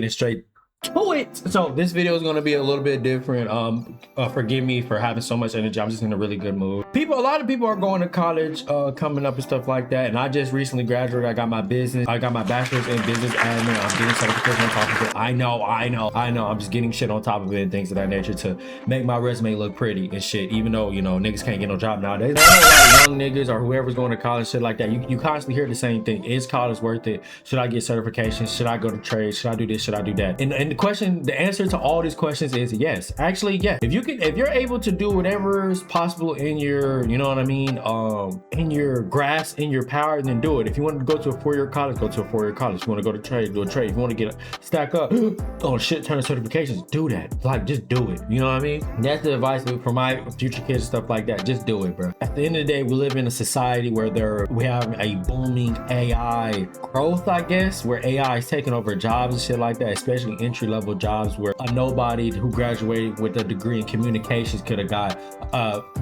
getting straight to it. So this video is going to be a little bit different. Forgive me for having so much energy. I'm just in a really good mood. A lot of people are going to college coming up and stuff like that, and I just recently graduated. I got my bachelor's in business admin. I'm getting certification on top of it. I know. I'm just getting shit on top of it and things of that nature to make my resume look pretty and shit, even though, you know, niggas can't get no job nowadays. I know a lot of young niggas or whoever's going to college, shit like that, you constantly hear the same thing. Is college worth it? Should I get certifications? Should I go to trade? Should I do this? Should I do that? And the answer to all these questions is yes. Actually, yes. If you're able to do whatever is possible in your, you know what I mean, in your grasp, in your power, then do it. If you want to go to a 4-year college, go to a 4-year college. If you want to go to trade, do a trade. If you want to stack up on shit ton of certifications, do that. Like, just do it. You know what I mean? That's the advice for my future kids and stuff like that. Just do it, bro. At the end of the day, we live in a society where we have a booming AI growth, I guess, where AI is taking over jobs and shit like that, especially entry-level jobs where a nobody who graduated with a degree in communications could have got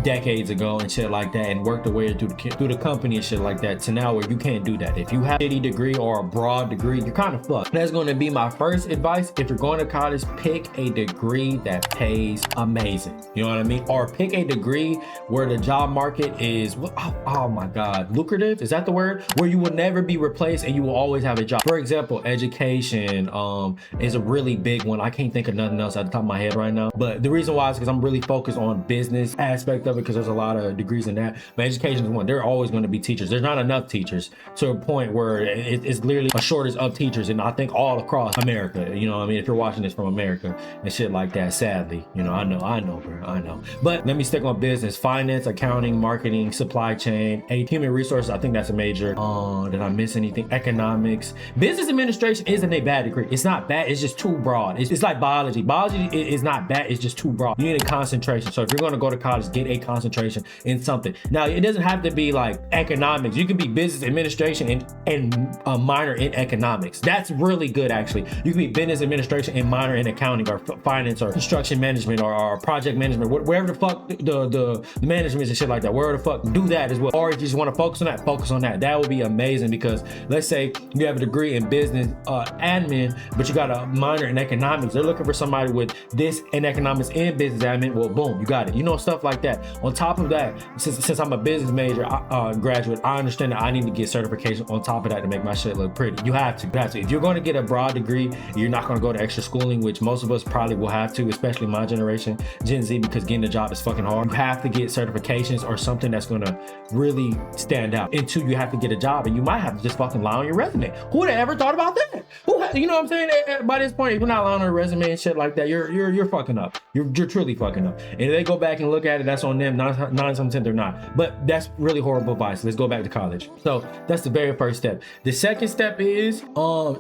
decades ago and shit like that, and worked their way through the company and shit like that, to now where you can't do that. If you have a shitty degree or a broad degree, you're kind of fucked. That's going to be my first advice. If you're going to college, pick a degree that pays amazing. You know what I mean? Or pick a degree where the job market is, oh my God, lucrative? Is that the word? Where you will never be replaced and you will always have a job. For example, education is a really big one. I can't think of nothing else at the top of my head right now. But the reason why is because I'm really focused on business aspect of it, because there's a lot of degrees in that. But education is one. There are always going to be teachers. There's not enough teachers to a point where it's literally a shortage of teachers. And I think all across America, you know what I mean? If you're watching this from America and shit like that, sadly, you know, I know, bro, I know. But let me stick on business, finance, accounting, marketing, supply chain, human resources. I think that's a major. Did I miss anything? Economics. Business administration isn't a bad degree. It's not bad. It's just too broad. It's like biology. Biology is not bad. It's just too broad. You need a concentration. So if you're going to go to college, get a concentration in something. Now, it doesn't have to be like economics. You can be business administration and a minor in economics. That's really good, actually. You can be business administration and minor in accounting or finance or construction management or project management, wherever the fuck the management is and shit like that. Wherever the fuck, do that as well. Or if you just want to focus on that. That would be amazing, because let's say you have a degree in business admin, but you got a minor in economics. They're looking for somebody with this in economics and business admin. Well, boom, you got it. You know, stuff like that. On top of that, since I'm a business major graduate, I understand that I need to get certification on top of that to make my shit look pretty. You have to. If you're going to get a broad degree, you're not going to go to extra schooling, which most of us probably will have to, especially my generation, Gen Z, because getting a job is fucking hard. You have to get certifications or something that's going to really stand out. And two, you have to get a job, and you might have to just fucking lie on your resume. Who would have ever thought about that? You know what I'm saying? By this point, if you're not lying on a resume and shit like that, you're fucking up. You're truly fucking up. And if they go back and look at it, that's on them. 9 times 10 they're not. But that's really horrible advice. Let's go back to college. So that's the very first step. The second step is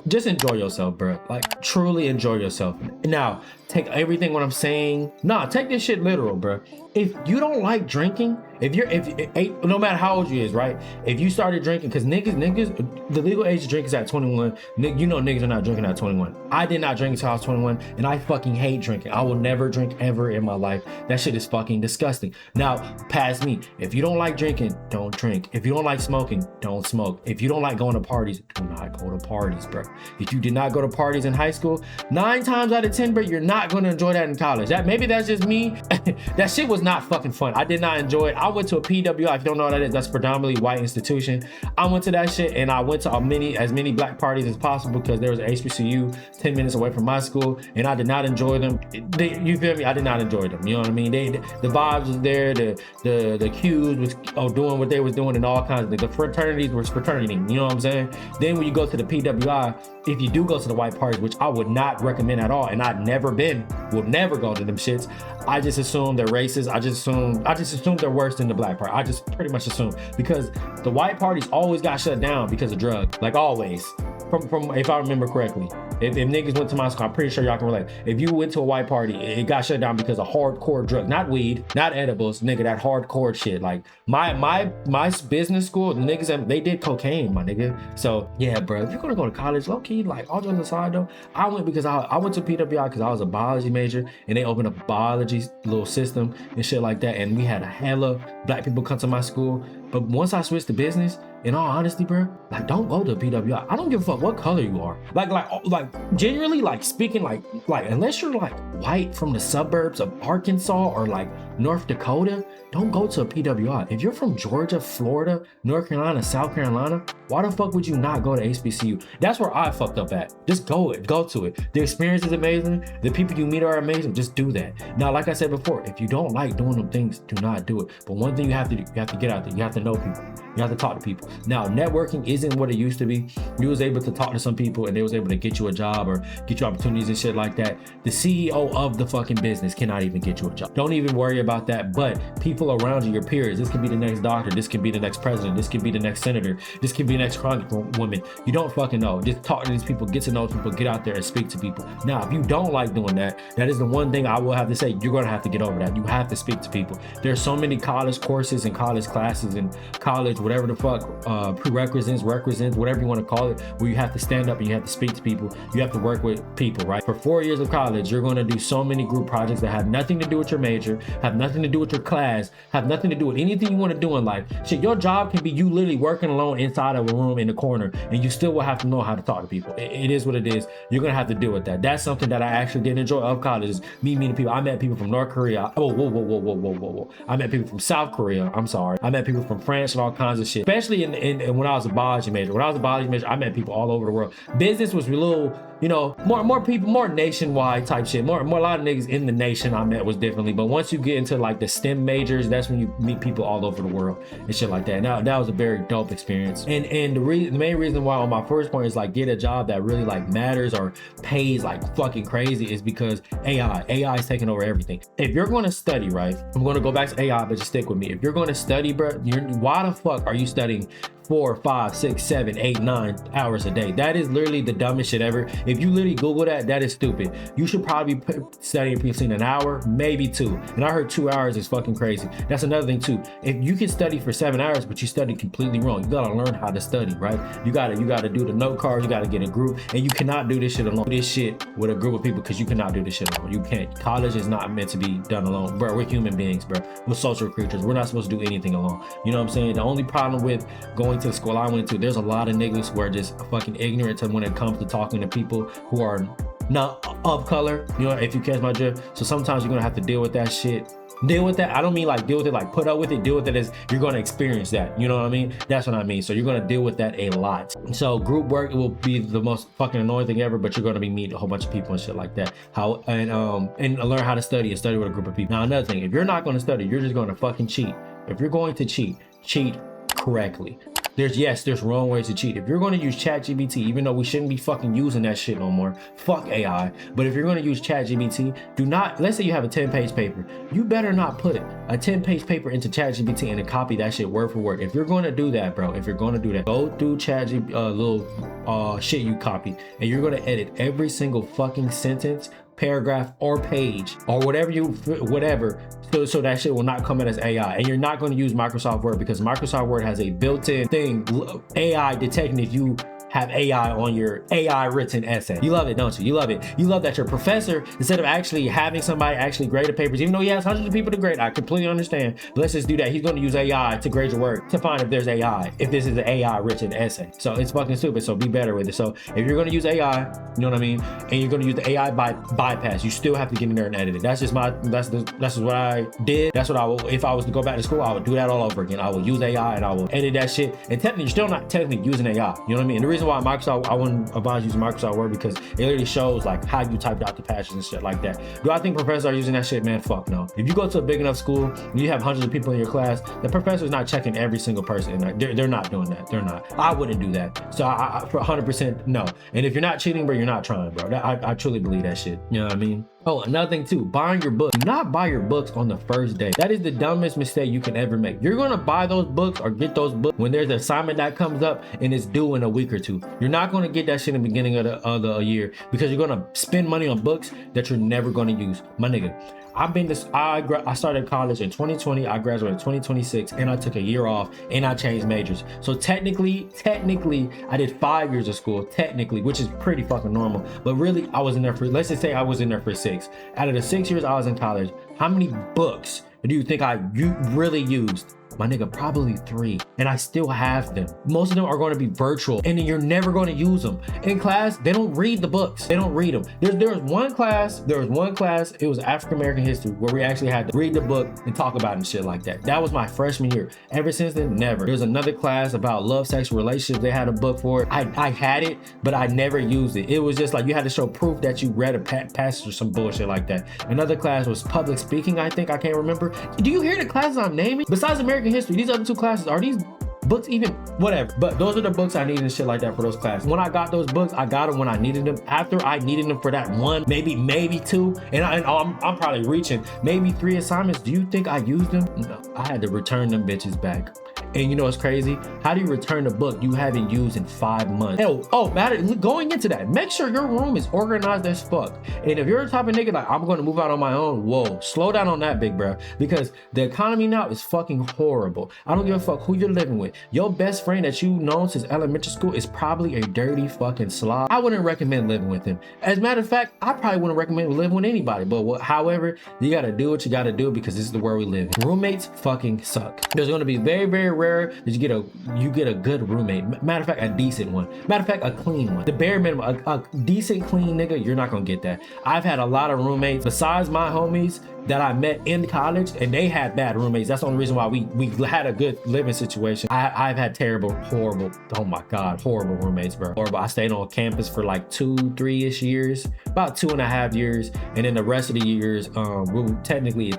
just enjoy yourself, bro. Like, truly enjoy yourself. Now, take everything what I'm saying. Take this shit literal, bro. If you don't like drinking, no matter how old you is, right? If you started drinking, because niggas, the legal age to drink is at 21. You know niggas are not drinking at 21. I did not drink until I was 21, and I fucking hate drinking. I will never drink ever in my life. That shit is fucking disgusting. Now, past me. If you don't like drinking, don't drink. If you don't like smoking, don't smoke. If you don't like going to parties, do not go to parties, bro. If you did not go to parties in high school, 9 times out of 10, bro, you're not going to enjoy that in college. Maybe that's just me. That shit was not fucking fun. I did not enjoy it. I went to a PWI. If you don't know what that is, that's predominantly white institution. I went to that shit, and I went to as many black parties as possible, because there was an HBCU 10 minutes away from my school, and I did not enjoy them. You feel me? I did not enjoy them. You know what I mean? The vibes was there. The cues was doing what they was doing, and all kinds of the fraternities was fraternity. You know what I'm saying? Then when you go to the PWI, if you do go to the white parties, which I would not recommend at all, and I've never will never go to them shits, I just assume they're racist. I just assume they're worse than the black part. I just pretty much assume, because the white parties always got shut down because of drugs, like always. From if I remember correctly, if niggas went to my school, I'm pretty sure y'all can relate. If you went to a white party, it got shut down because of hardcore drugs, not weed, not edibles, nigga, that hardcore shit. Like my business school, the niggas, they did cocaine, my nigga. So yeah, bro, if you're gonna go to college, low key, like all jokes aside though, I went because I went to PWI because I was a biology major, and they opened up a biology little system and shit like that, and we had a hella black people come to my school. But once I switched to business, in all honesty, bro, like, don't go to PWI. I don't give a fuck what color you are. Like genuinely, like, speaking, like unless you're like white from the suburbs of Arkansas or like North Dakota, don't go to a PWI. If you're from Georgia, Florida, North Carolina, South Carolina, why the fuck would you not go to HBCU? That's where I fucked up at. Just go to it. The experience is amazing. The people you meet are amazing. Just do that. Now, like I said before, if you don't like doing them things, do not do it. But one thing you have to do, you have to get out there. You have to know people. You have to talk to people. Now, networking isn't what it used to be. You was able to talk to some people and they was able to get you a job or get you opportunities and shit like that. The CEO of the fucking business cannot even get you a job. Don't even worry about that. But people around you, your peers, this could be the next doctor, this could be the next president, this could be the next senator, this could be the next congresswoman. You don't fucking know. Just talk to these people, get to know people, get out there and speak to people. Now, if you don't like doing that, that is the one thing I will have to say. You're going to have to get over that. You have to speak to people. There's so many college courses and college classes and college, whatever the fuck, prerequisites, whatever you want to call it, where you have to stand up and you have to speak to people. You have to work with people, right? For 4 years of college, you're going to do so many group projects that have nothing to do with your major, have nothing to do with your class, have nothing to do with anything you want to do in life. Shit, your job can be you literally working alone inside of a room in the corner, and you still will have to know how to talk to people. It is what it is. You're going to have to deal with that. That's something that I actually did enjoy of college, is me meeting people. I met people from North Korea. Whoa. I met people from South Korea. I'm sorry. I met people from France and all kinds of shit, especially in when I was a biology major. When I was a biology major, I met people all over the world. Business was a little, you know, more people, more nationwide type shit. More a lot of niggas in the nation I met was differently. But once you get into like the STEM majors, that's when you meet people all over the world and shit like that. Now that was a very dope experience. And the main reason why on my first point is like get a job that really like matters or pays like fucking crazy is because AI is taking over everything. If you're going to study, right, I'm going to go back to AI, but just stick with me. If you're going to study, bro, why the fuck are you studying 4, 5, 6, 7, 8, 9 hours a day? That is literally the dumbest shit ever. If you literally Google that is stupid. You should probably be studying between an hour, maybe 2. And I heard 2 hours is fucking crazy. That's another thing too. If you can study for 7 hours, but you study completely wrong, you gotta learn how to study, right? You gotta do the note cards, you gotta get a group, and you cannot do this shit alone. Do this shit with a group of people because you cannot do this shit alone. You can't. College is not meant to be done alone. Bro, we're human beings, bro. We're social creatures. We're not supposed to do anything alone. You know what I'm saying? The only problem with going to the school I went to, there's a lot of niggas who are just fucking ignorant when it comes to talking to people who are not of color, you know, if you catch my drift. So sometimes you're gonna have to deal with that shit. Deal with that. I don't mean like deal with it like put up with it. Deal with it as you're gonna experience that. You know what I mean? That's what I mean. So you're gonna deal with that a lot. So group work will be the most fucking annoying thing ever, but you're gonna be meeting a whole bunch of people and shit like that. And learn how to study and study with a group of people. Now another thing, if you're not gonna study, you're just gonna fucking cheat. If you're going to cheat correctly. There's wrong ways to cheat. If you're going to use ChatGPT, even though we shouldn't be fucking using that shit no more, fuck AI. But if you're going to use ChatGPT, do not, let's say you have a 10-page paper, you better not put a 10-page paper into ChatGPT and then copy that shit word for word. If you're going to do that, bro, go through ChatGPT, little shit you copy, and you're going to edit every single fucking sentence, paragraph, or page, or whatever, so that shit will not come in as AI. And you're not going to use Microsoft Word because Microsoft Word has a built-in thing, AI detecting if you have AI on your AI written essay. You love it, don't you? You love it. You love that your professor, instead of actually having somebody actually grade the papers, even though he has hundreds of people to grade, I completely understand. But let's just do that. He's going to use AI to grade your work to find if there's AI, if this is an AI written essay. So it's fucking stupid. So be better with it. So if you're going to use AI, you know what I mean, and you're going to use the AI bypass, you still have to get in there and edit it. That's just that's what I did. That's what I will. If I was to go back to school, I would do that all over again. I will use AI and I will edit that shit. And technically, you're still not technically using AI. You know what I mean? And the reason why I wouldn't advise using Microsoft Word because it literally shows like how you typed out the passages and shit like that. Do I think professors are using that shit? Man, fuck no. If you go to a big enough school and you have hundreds of people in your class, the professor's not checking every single person. They're not doing that. They're not. I wouldn't do that. So I for 100% no. And if you're not cheating, bro, you're not trying, bro. I truly believe that shit. You know what I mean? Oh, another thing too, buying your books. Do not buy your books on the first day. That is the dumbest mistake you can ever make. You're gonna buy those books or get those books when there's an assignment that comes up and it's due in a week or two. You're not gonna get that shit in the beginning of the year because you're gonna spend money on books that you're never gonna use. My nigga, I started college in 2020, I graduated in 2026, and I took a year off and I changed majors. So technically, I did 5 years of school, technically, which is pretty fucking normal. But really, I was in there let's just say I was in there for 6. Out of the 6 years I was in college, how many books do you think you really used? my nigga, probably 3, and I still have them. Most of them are going to be virtual, and then you're never going to use them. In class, they don't read the books. They don't read them. There was one class, it was African American history, where we actually had to read the book and talk about it and shit like that. That was my freshman year. Ever since then, never. There was another class about love, sex, relationships. They had a book for it. I had it, but I never used it. It was just like you had to show proof that you read a passage or some bullshit like that. Another class was public speaking, I think. I can't remember. Do you hear the classes I'm naming? Besides American history, these other 2 classes, are these books even? Whatever. But those are the books I needed and shit like that for those classes. When I got those books, I got them when I needed them. After I needed them for that 1, maybe 2, and I'm probably reaching maybe 3 assignments. Do you think I used them? No. I had to return them bitches back. And you know what's crazy? How do you return a book you haven't used in 5 months? Going into that, make sure your room is organized as fuck. And if you're the type of nigga like, I'm gonna move out on my own, whoa, slow down on that, big bro. Because the economy now is fucking horrible. I don't give a fuck who you're living with. Your best friend that you've known since elementary school is probably a dirty fucking slob. I wouldn't recommend living with him. As a matter of fact, I probably wouldn't recommend living with anybody. But however, you gotta do what you gotta do because this is the world we live in. Roommates fucking suck. There's gonna be very, very rare that you get a good roommate. Matter of fact, a decent one. Matter of fact, a clean one. The bare minimum, a decent clean nigga, you're not gonna get that. I've had a lot of roommates besides my homies that I met in college, and they had bad roommates. That's the only reason why we had a good living situation. I've had terrible, horrible, oh my God, horrible roommates, bro. Horrible. I stayed on campus for like 2-3-ish years, about 2.5 years, and then the rest of the years, technically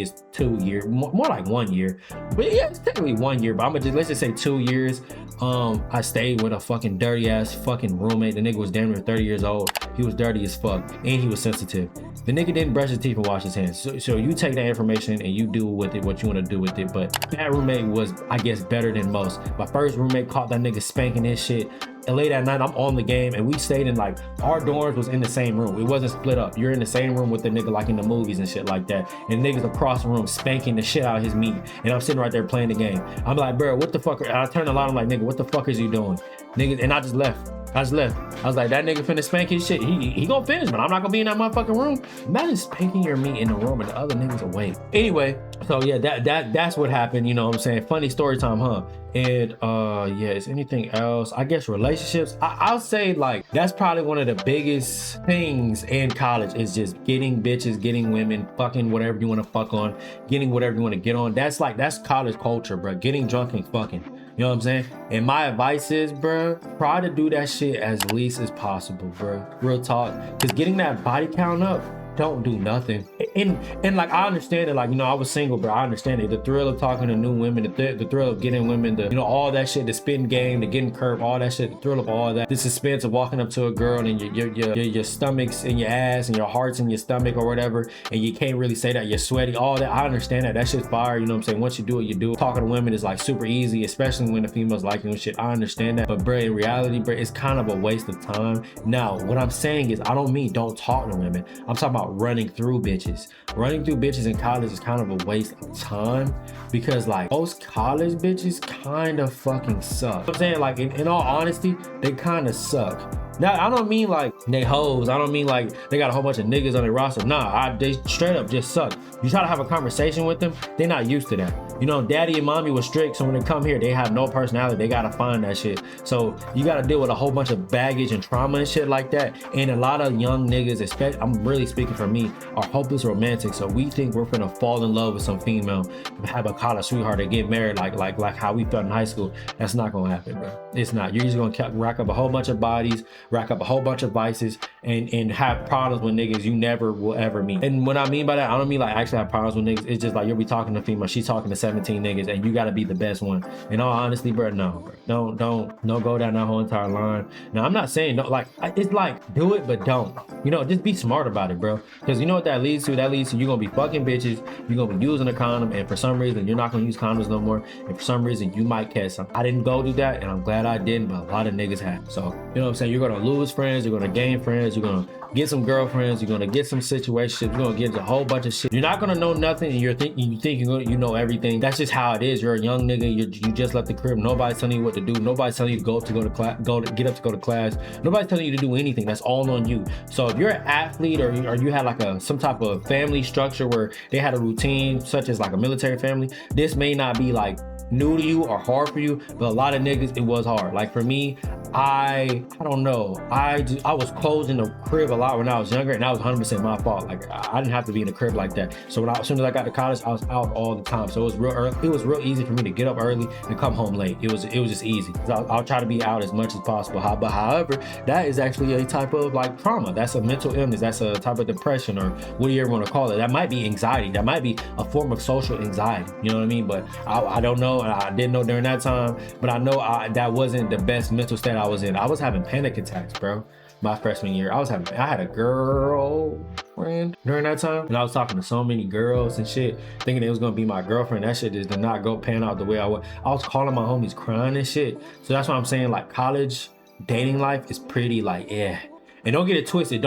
it's 2 years, more like 1 year. But yeah, it's technically 1 year, but let's just say 2 years. I stayed with a fucking dirty ass fucking roommate. The nigga was damn near 30 years old. He was dirty as fuck, and he was sensitive. The nigga didn't brush his teeth and wash his hands. So you take that information and you do with it what you want to do with it. But that roommate was, I guess, better than most. My first roommate caught that nigga spanking his shit. And late at night, I'm on the game, and we stayed in like, our dorms was in the same room. It wasn't split up. You're in the same room with the nigga like in the movies and shit like that. And niggas across the room spanking the shit out of his meat. And I'm sitting right there playing the game. I'm like, bro, what the fuck? I turned the light on, like, nigga, what the fuck is you doing? Nigga, and I just left. I was like, that nigga finna spank his shit. He gonna finish, but I'm not gonna be in that motherfucking room. Imagine spanking your meat in the room and the other niggas awake. Anyway, so yeah, that's what happened. You know what I'm saying? Funny story time, huh? And yeah, is anything else? I guess relationships. I'll say like that's probably one of the biggest things in college is just getting bitches, getting women, fucking whatever you want to fuck on, getting whatever you want to get on. That's college culture, bro. Getting drunk and fucking. You know what I'm saying? And my advice is, bro, try to do that shit as least as possible, bro. Real talk. Because getting that body count up don't do nothing. And like, I understand it. Like, you know, I was single, bro. I understand it. The thrill of talking to new women, the thrill of getting women, you know, all that shit, the spin game, the getting curved, all that shit, the thrill of all that. The suspense of walking up to a girl and your stomach's in your ass and your heart's in your stomach or whatever, and you can't really say that you're sweaty, all that. I understand that. That shit's fire. You know what I'm saying? Once you do it, you do it. Talking to women is like super easy, especially when the females like you and shit. I understand that. But bro, in reality, bro, it's kind of a waste of time. Now, what I'm saying is, I don't mean don't talk to women. I'm talking about running through bitches. Running through bitches in college is kind of a waste of time because like most college bitches kind of fucking suck. I'm saying, like, in all honesty, they kind of suck. Now, I don't mean like they hoes. I don't mean like they got a whole bunch of niggas on their roster. Nah, they straight up just suck. You try to have a conversation with them, they're not used to that. You know, daddy and mommy was strict, so when they come here, they have no personality. They gotta find that shit. So you gotta deal with a whole bunch of baggage and trauma and shit like that. And a lot of young niggas, especially, I'm really speaking for me, are hopeless romantics. So we think we're gonna fall in love with some female, have a college sweetheart, and get married like how we felt in high school. That's not gonna happen, bro. It's not. You're just gonna rack up a whole bunch of bodies, rack up a whole bunch of vices, and have problems with niggas you never will ever meet. And what I mean by that, I don't mean like actually have problems with niggas. It's just like you'll be talking to a female, she's talking to 17 niggas, and you gotta be the best one. In all honesty, bro, no, bro. Don't go down that whole entire line. Now, I'm not saying no, like, it's like do it, but don't. You know, just be smart about it, bro. Because you know what that leads to? That leads to you're gonna be fucking bitches, you're gonna be using a condom, and for some reason you're not gonna use condoms no more. And for some reason you might catch some. I didn't go do that, and I'm glad I didn't, but a lot of niggas have. So, you know what I'm saying? You're gonna lose friends, you're gonna gain friends, you're gonna get some girlfriends, you're gonna get some situationships, you're gonna get a whole bunch of shit. You're not gonna know nothing, and you think you know everything. That's just how it is. You're a young nigga, you just left the crib. Nobody's telling you what to do. Nobody's telling you to go to class, get up to go to class. Nobody's telling you to do anything. That's all on you. So if you're an athlete or you had like some type of family structure where they had a routine, such as like a military family, this may not be like new to you or hard for you, but a lot of niggas, it was hard. Like for me, I don't know. I was closed in the crib a lot when I was younger, and that was 100% my fault. Like I didn't have to be in the crib like that. So as soon as I got to college, I was out all the time. So it was real early. It was real easy for me to get up early and come home late. It was just easy. I'll try to be out as much as possible. But however, that is actually a type of like trauma. That's a mental illness. That's a type of depression, or what do you ever want to call it? That might be anxiety. That might be a form of social anxiety. You know what I mean? But I don't know. I didn't know during that time. But I know that wasn't the best mental state I was in. I was having panic attacks, bro. My freshman year, I had a girlfriend during that time, and I was talking to so many girls and shit, thinking it was gonna be my girlfriend. That shit just did not go pan out the way I was. I was calling my homies crying and shit. So that's why I'm saying, like, college dating life is pretty like, yeah. And don't get it twisted.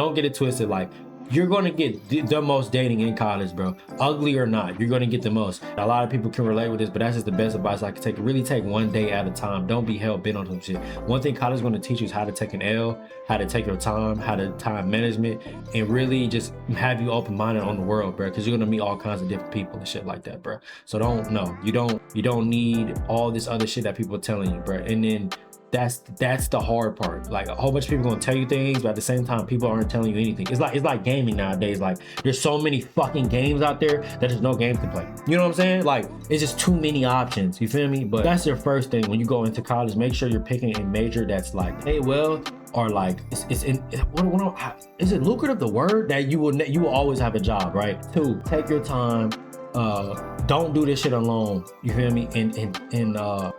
Like, you're gonna get the most dating in college, bro. Ugly or not, you're gonna get the most. A lot of people can relate with this, but that's just the best advice I can take. Really take one day at a time. Don't be hell bent on some shit. One thing college is gonna teach you is how to take an L, how to take your time, how to time management, and really just have you open-minded on the world, bro. Because you're gonna meet all kinds of different people and shit like that, bro. So you don't need all this other shit that people are telling you, bro. And then that's the hard part. Like, a whole bunch of people gonna tell you things, but at the same time, people aren't telling you anything. It's like gaming nowadays. Like, there's so many fucking games out there that there's no games to play. You know what I'm saying? Like, it's just too many options. You feel me? But that's your first thing when you go into college. Make sure you're picking a major that's like, hey, well, or like is it lucrative, the word that you will always have a job, right? 2, take your time. Don't do this shit alone. You feel me? And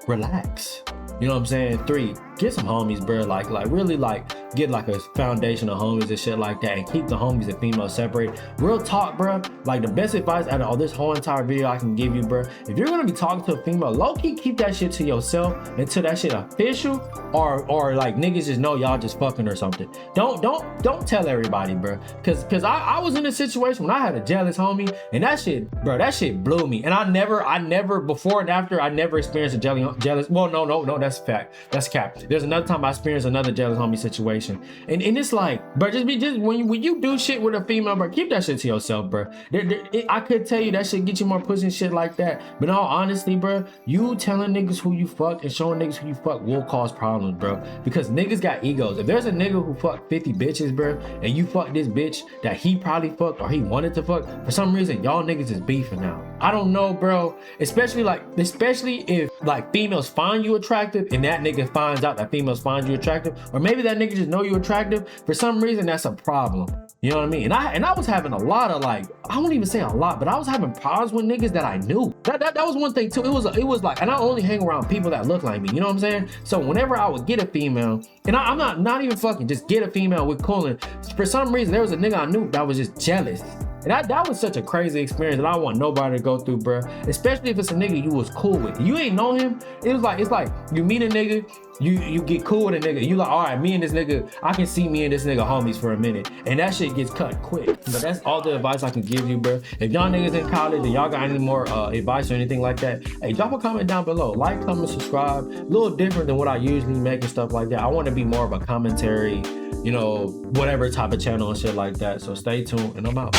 relax. You know what I'm saying? 3, get some homies, bro. Like really, like, get like a foundation of homies and shit like that, and keep the homies and females separated. Real talk, bro. Like, the best advice out of all this whole entire video I can give you, bro, if you're gonna be talking to a female, low-key keep that shit to yourself until that shit official, or like niggas just know y'all just fucking or something. Don't tell everybody, bro. Cause I was in a situation when I had a jealous homie, and that shit blew me. And I never before and after, I never experienced a jealous. Well, no, that's fact. That's cap. There's another time I experienced another jealous homie situation, and it's like, bro, just when you do shit with a female, bro, keep that shit to yourself, bro. I could tell you that shit get you more pussy and shit like that, but in all honesty, bro, you telling niggas who you fuck and showing niggas who you fuck will cause problems, bro, because niggas got egos. If there's a nigga who fucked 50 bitches, bro, and you fuck this bitch that he probably fucked or he wanted to fuck, for some reason y'all niggas is beefing now. I don't know, bro, especially if like females find you attractive and that nigga finds out that females find you attractive, or maybe that nigga just know you attractive, for some reason that's a problem. You know what I mean? And I was having a lot of, like, I won't even say a lot, but I was having problems with niggas that I knew. That was one thing too. It was like, and I only hang around people that look like me. You know what I'm saying? So whenever I would get a female, and I'm not even fucking, just get a female with cooling, for some reason there was a nigga I knew that was just jealous. And that was such a crazy experience that I don't want nobody to go through, bro. Especially if it's a nigga you was cool with. You ain't know him. It's like you meet a nigga, you get cool with a nigga. You like, all right, me and this nigga, I can see me and this nigga homies for a minute. And that shit gets cut quick. But that's all the advice I can give you, bro. If y'all niggas in college and y'all got any more advice or anything like that, hey, drop a comment down below. Like, comment, subscribe. A little different than what I usually make and stuff like that. I want to be more of a commentary, you know, whatever type of channel and shit like that. So stay tuned, and I'm out.